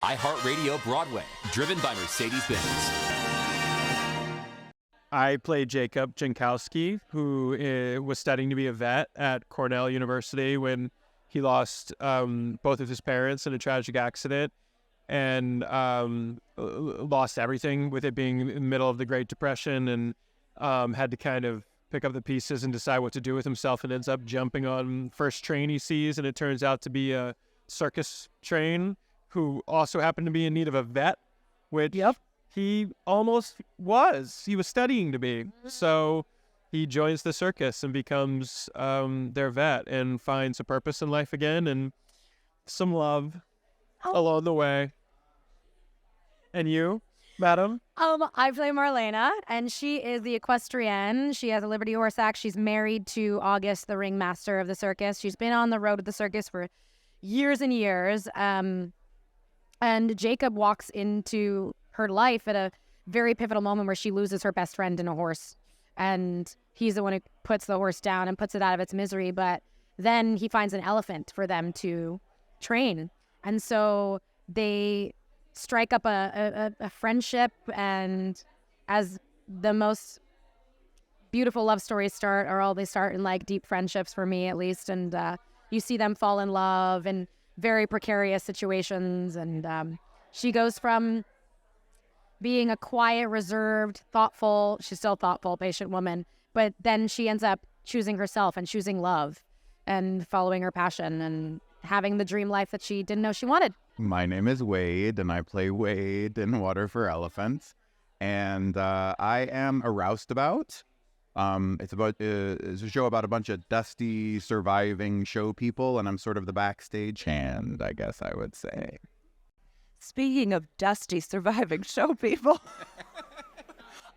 iHeartRadio Broadway, driven by Mercedes-Benz. I played Jacob Jankowski, who was studying to be a vet at Cornell University when he lost both of his parents in a tragic accident and lost everything, with it being in the middle of the Great Depression, and had to kind of pick up the pieces and decide what to do with himself, and ends up jumping on first train he sees, and it turns out to be a circus train who also happened to be in need of a vet, which he almost was. He was studying to be. So he joins the circus and becomes their vet and finds a purpose in life again and some love along the way. And you, madam? I play Marlena, and she is the equestrienne. She has a Liberty Horse Act. She's married to August, the ringmaster of the circus. She's been on the road of the circus for years and years. And Jacob walks into her life at a very pivotal moment where she loses her best friend in a horse. And he's the one who puts the horse down and puts it out of its misery. But then he finds an elephant for them to train. And so they strike up a friendship. And as the most beautiful love stories start, they start in like deep friendships, for me at least. And you see them fall in love in very precarious situations. And she goes from being a quiet, reserved, thoughtful, she's still thoughtful, patient woman, but then she ends up choosing herself and choosing love and following her passion and having the dream life that she didn't know she wanted. My name is Wade, and I play Wade in Water for Elephants. And I am a roustabout. It's a show about a bunch of dusty, surviving show people, and I'm sort of the backstage hand, I guess I would say. Speaking of dusty, surviving show people,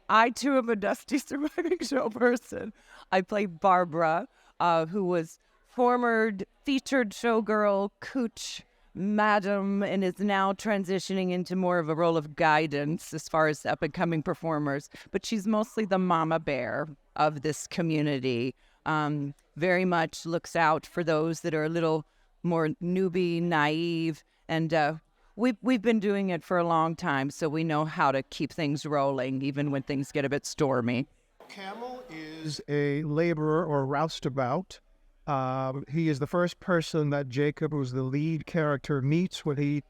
I too am a dusty, surviving show person. I play Barbara, who was former featured showgirl, Cooch Madam, and is now transitioning into more of a role of guidance as far as up-and-coming performers. But she's mostly the mama bear of this community. Very much looks out for those that are a little more newbie, naive, and we've been doing it for a long time, so we know how to keep things rolling, even when things get a bit stormy. Camel is a laborer or roustabout. He is the first person that Jacob, who's the lead character, meets when he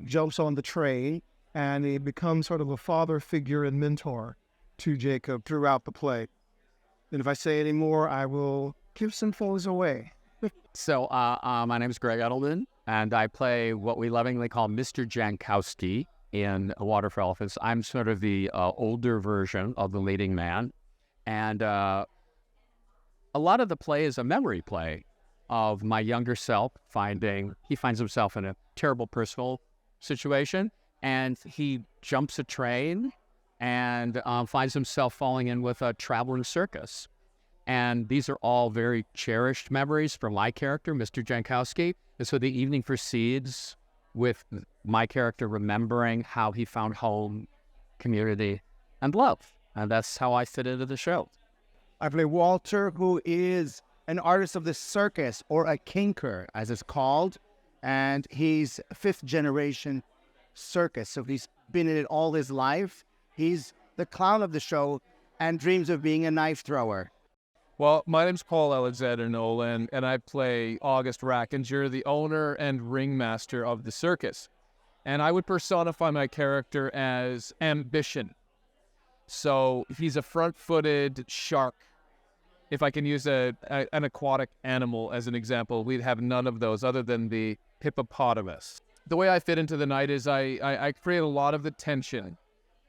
jumps on the train, and he becomes sort of a father figure and mentor to Jacob throughout the play. And if I say any more, I will give some things away. So my name is Greg Edelman, and I play what we lovingly call Mr. Jankowski in Water for Elephants. I'm sort of the older version of the leading man, and a lot of the play is a memory play of my younger self he finds himself in a terrible personal situation, and he jumps a train and finds himself falling in with a traveling circus. And these are all very cherished memories for my character, Mr. Jankowski. And so the evening proceeds with my character remembering how he found home, community, and love. And that's how I fit into the show. I play Walter, who is an artist of the circus, or a kinker, as it's called. And he's fifth generation circus. So he's been in it all his life. He's the clown of the show and dreams of being a knife thrower. Well, my name's Paul Alexander Nolan, and I play August Rackinger, the owner and ringmaster of the circus. And I would personify my character as ambition. So he's a front-footed shark. If I can use an aquatic animal as an example, we'd have none of those other than the hippopotamus. The way I fit into the night is I create a lot of the tension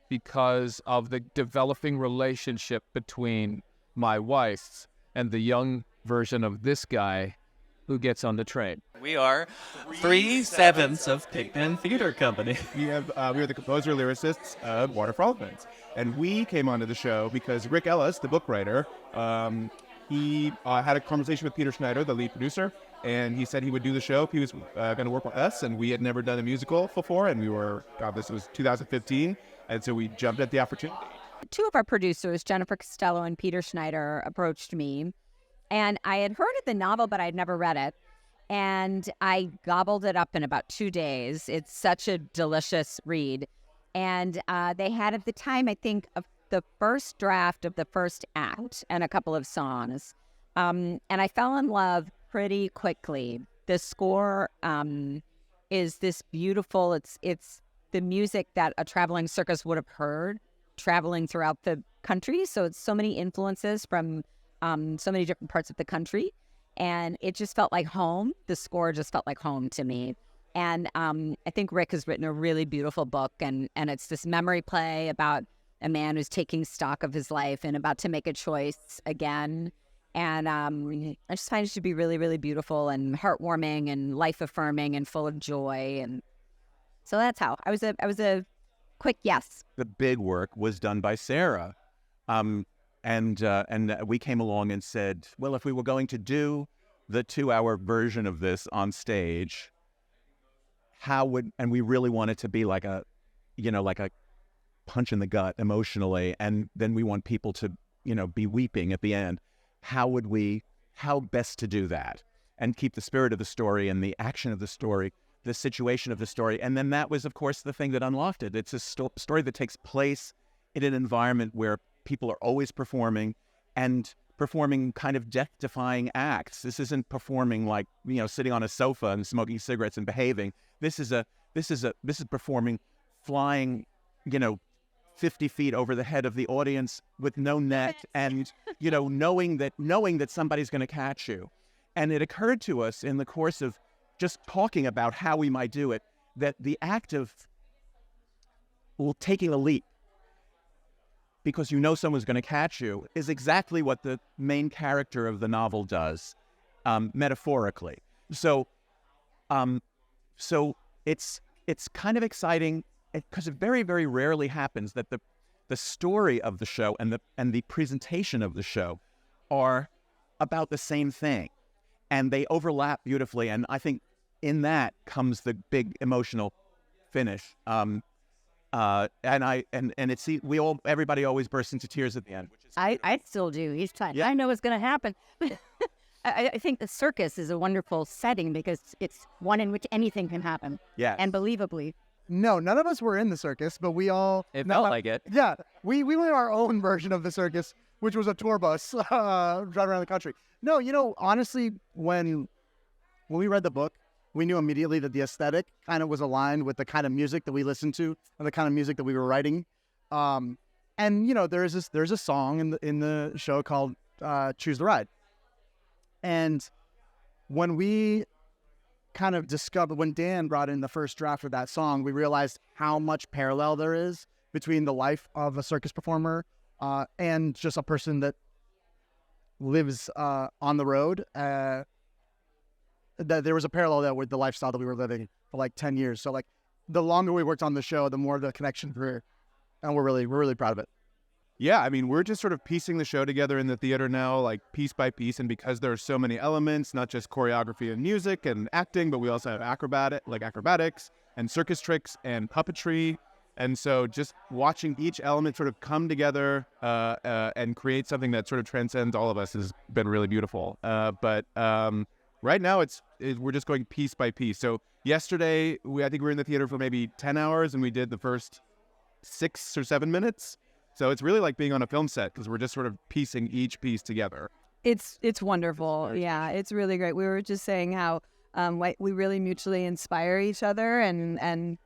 because of the developing relationship between my wife and the young version of this guy who gets on the train. We are 3/7 of Pigpen Theater Company. We are the composer lyricists of Water for Elephants. And we came onto the show because Rick Ellis, the book writer, he had a conversation with Peter Schneider, the lead producer, and he said he would do the show if he was going to work with us. And we had never done a musical before, and this was 2015, and so we jumped at the opportunity. Two of our producers, Jennifer Costello and Peter Schneider, approached me, and I had heard of the novel, but I had never read it. and I gobbled it up in about 2 days. It's such a delicious read. And they had at the time, I think, the first draft of the first act and a couple of songs. And I fell in love pretty quickly. The score is this beautiful, it's the music that a traveling circus would have heard traveling throughout the country. So it's so many influences from so many different parts of the country. And it just felt like home. The score just felt like home to me. And I think Rick has written a really beautiful book. And it's this memory play about a man who's taking stock of his life and about to make a choice again. And I just find it to be really, really beautiful and heartwarming and life-affirming and full of joy. And so that's how. I was a quick yes. The big work was done by Sarah. And we came along and said, well, if we were going to do the 2-hour version of this on stage, and we really want it to be like a punch in the gut emotionally, and then we want people to, be weeping at the end. How best to do that and keep the spirit of the story and the action of the story, the situation of the story. And then that was, of course, the thing that unlocked it. It's a story that takes place in an environment where people are always performing and performing kind of death-defying acts. This isn't performing like, sitting on a sofa and smoking cigarettes and behaving. This is performing, flying, 50 feet over the head of the audience with no net and, knowing that somebody's going to catch you. And it occurred to us in the course of just talking about how we might do it, that the act of taking a leap, because someone's going to catch you, is exactly what the main character of the novel does, metaphorically. So it's kind of exciting because it very, very rarely happens that the story of the show and the presentation of the show are about the same thing, and they overlap beautifully. And I think in that comes the big emotional finish. Everybody always bursts into tears at the end. I still do each time. Yeah. I know what's going to happen. I think the circus is a wonderful setting because it's one in which anything can happen. Yeah. And believably. No, none of us were in the circus, but we all... It felt like it. Yeah. We went our own version of the circus, which was a tour bus driving around the country. No, honestly, when we read the book, we knew immediately that the aesthetic kind of was aligned with the kind of music that we listened to and the kind of music that we were writing. There's a song in the show called Choose the Ride. And when we kind of discovered, when Dan brought in the first draft of that song, we realized how much parallel there is between the life of a circus performer and just a person that lives on the road. That there was a parallel there with the lifestyle that we were living for like 10 years. So like the longer we worked on the show, the more the connection grew, and we're really proud of it. Yeah, I mean, we're just sort of piecing the show together in the theater now, like piece by piece. And because there are so many elements, not just choreography and music and acting, but we also have acrobatics and circus tricks and puppetry. And so just watching each element sort of come together and create something that sort of transcends all of us has been really beautiful. But right now we're just going piece by piece. So yesterday, I think we were in the theater for maybe 10 hours and we did the first 6 or 7 minutes. So it's really like being on a film set because we're just sort of piecing each piece together. It's wonderful. Yeah, it's really great. We were just saying how we really mutually inspire each other and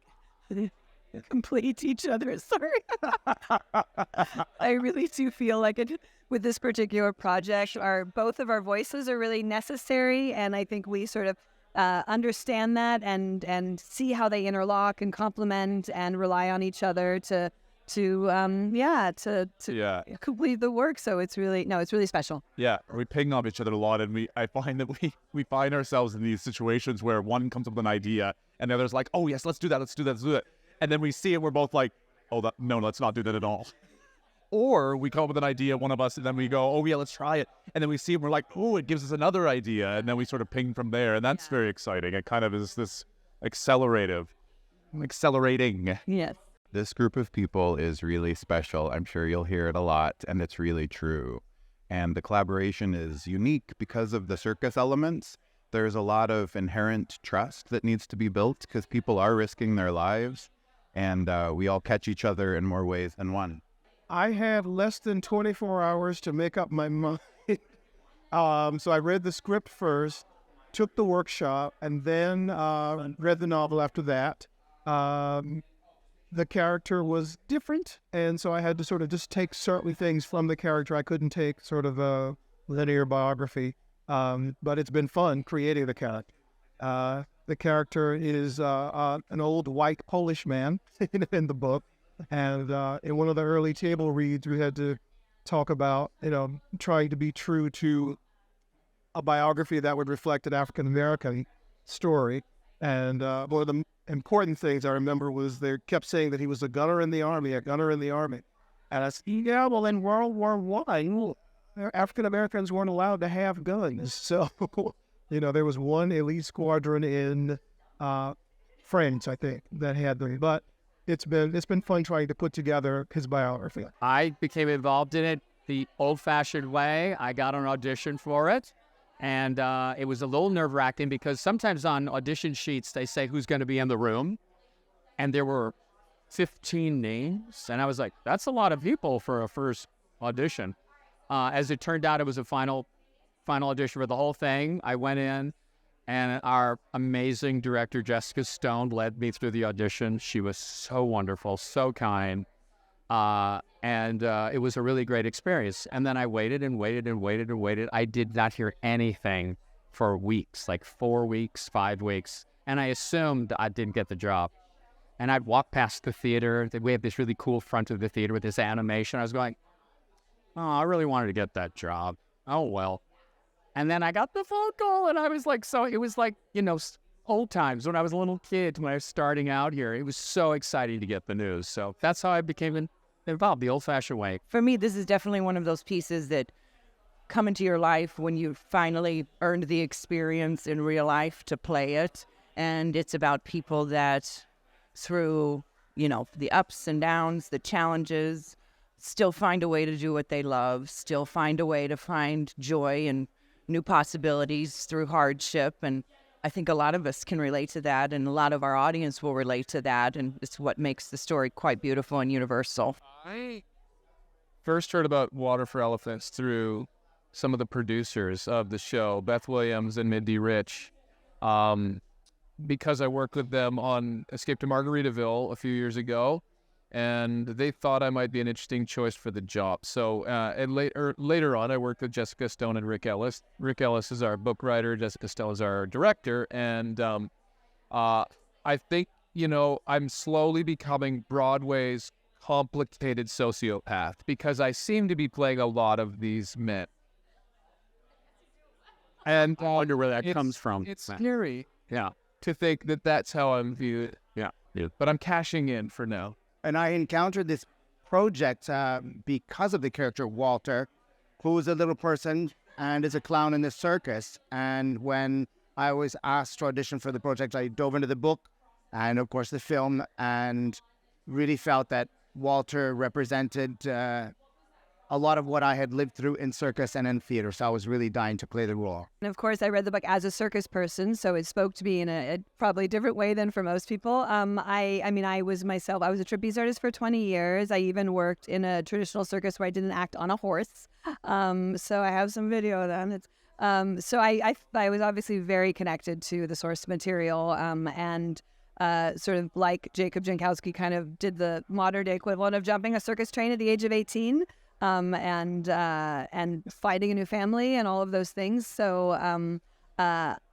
complete each other. Sorry. I really do feel like it with this particular project. Both of our voices are really necessary, and I think we sort of understand that and see how they interlock and complement and rely on each other to complete the work. So it's really special. Yeah, we ping off each other a lot, and I find that we find ourselves in these situations where one comes up with an idea and the other's like, oh yes, let's do that. And then we see it, we're both like, no, let's not do that at all. Or we come up with an idea, one of us, and then we go, oh yeah, let's try it. And then we see it, and we're like, oh, it gives us another idea. And then we sort of ping from there. And that's very exciting. It kind of is this accelerating. Yes. This group of people is really special. I'm sure you'll hear it a lot, and it's really true. And the collaboration is unique because of the circus elements. there's a lot of inherent trust that needs to be built because people are risking their lives, and we all catch each other in more ways than one. I had less than 24 hours to make up my mind. So I read the script first, took the workshop, and then read the novel after that. The character was different, and so I had to sort of just take certain things from the character. I couldn't take sort of a linear biography, but it's been fun creating the character. The character is an old white Polish man in the book. And in one of the early table reads, we had to talk about, trying to be true to a biography that would reflect an African-American story. And one of the important things I remember was they kept saying that he was a gunner in the Army. And I said, yeah, well, in World War I, African-Americans weren't allowed to have guns. So, there was one elite squadron in France, I think, that had them. But it's been fun trying to put together his biography. I became involved in it the old-fashioned way. I got an audition for it, and it was a little nerve-wracking because sometimes on audition sheets they say who's going to be in the room, and there were 15 names, and I was like, that's a lot of people for a first audition. As it turned out, it was a final audition for the whole thing. I went in, and our amazing director, Jessica Stone, led me through the audition. She was so wonderful, so kind. And it was a really great experience. And then I waited and waited and waited and waited. I did not hear anything for weeks, like 4 weeks, 5 weeks. And I assumed I didn't get the job. And I'd walk past the theater. We have this really cool front of the theater with this animation. I was going, oh, I really wanted to get that job. Oh, well. And then I got the phone call, and I was like, it was like, old times when I was a little kid, when I was starting out here. It was so exciting to get the news. So that's how I became involved, the old-fashioned way. For me, this is definitely one of those pieces that come into your life when you finally earned the experience in real life to play it. And it's about people that through, the ups and downs, the challenges, still find a way to do what they love, still find a way to find joy and new possibilities through hardship. And I think a lot of us can relate to that, and a lot of our audience will relate to that, and it's what makes the story quite beautiful and universal. I first heard about Water for Elephants through some of the producers of the show, Beth Williams and Mindy Rich, because I worked with them on Escape to Margaritaville a few years ago, and they thought I might be an interesting choice for the job. So and later on, I worked with Jessica Stone and Rick Ellis. Rick Ellis is our book writer. Jessica Stone is our director. And I think, I'm slowly becoming Broadway's complicated sociopath because I seem to be playing a lot of these men. And I wonder where that comes from. It's scary. Yeah. To think that that's how I'm viewed. Yeah. But I'm cashing in for now. And I encountered this project because of the character Walter, who is a little person and is a clown in the circus. And when I was asked to audition for the project, I dove into the book and, of course, the film, and really felt that Walter represented a lot of what I had lived through in circus and in theater. So I was really dying to play the role. And of course, I read the book as a circus person, so it spoke to me in a probably different way than for most people. I was a trapeze artist for 20 years. I even worked in a traditional circus where I didn't act on a horse. So I have some video of them. So I was obviously very connected to the source material, and sort of like Jacob Jankowski kind of did the modern day equivalent of jumping a circus train at the age of 18. And finding a new family and all of those things. So,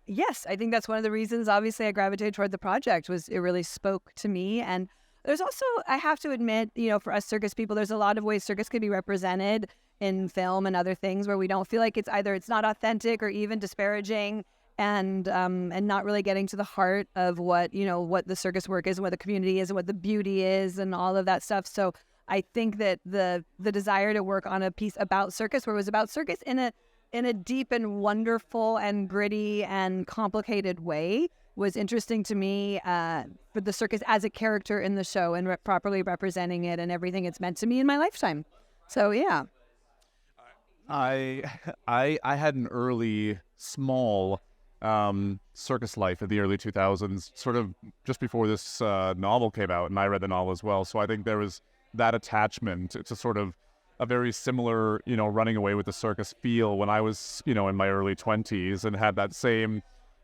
yes, I think that's one of the reasons, obviously, I gravitated toward the project, was it really spoke to me. And there's also, I have to admit, for us circus people, there's a lot of ways circus can be represented in film and other things where we don't feel like it's not authentic or even disparaging, and not really getting to the heart of what the circus work is and what the community is and what the beauty is and all of that stuff. So I think that the desire to work on a piece about circus, where it was about circus in a deep and wonderful and gritty and complicated way, was interesting to me, for the circus as a character in the show and properly representing it and everything it's meant to me in my lifetime. So yeah. I had an early small circus life in the early 2000s, sort of just before this novel came out, and I read the novel as well. So I think there was that attachment. It's a sort of a very similar, running away with the circus feel when I was, in my early 20s, and had that same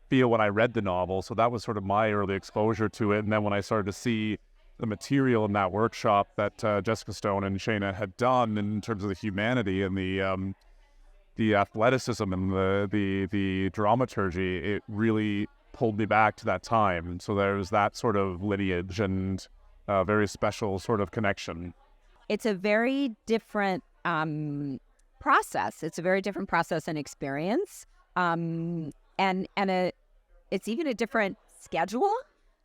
feel when I read the novel. So that was sort of my early exposure to it. And then when I started to see the material in that workshop that Jessica Stone and Shayna had done in terms of the humanity and the athleticism and the dramaturgy, it really pulled me back to that time. So there's that sort of lineage and very special sort of connection. It's a very different process. It's a very different process and experience, and it's even a different schedule.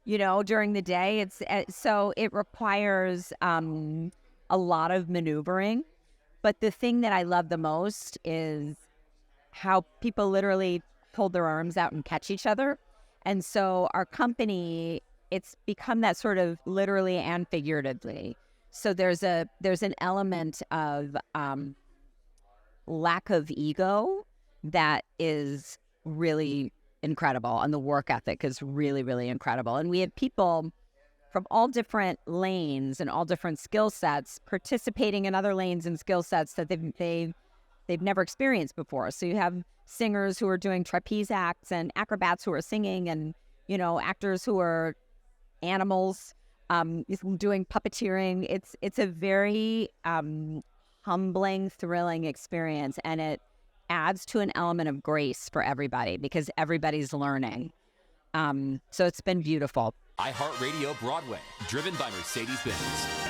During the day, so it requires a lot of maneuvering. But the thing that I love the most is how people literally hold their arms out and catch each other. And so our company, it's become that sort of literally and figuratively. So there's an element of lack of ego that is really incredible, and the work ethic is really, really incredible. And we have people from all different lanes and all different skill sets participating in other lanes and skill sets that they've never experienced before. So you have singers who are doing trapeze acts and acrobats who are singing, and actors who are animals doing puppeteering. It's a very humbling, thrilling experience, and it adds to an element of grace for everybody because everybody's learning. So it's been beautiful. iHeartRadio Broadway, driven by Mercedes-Benz.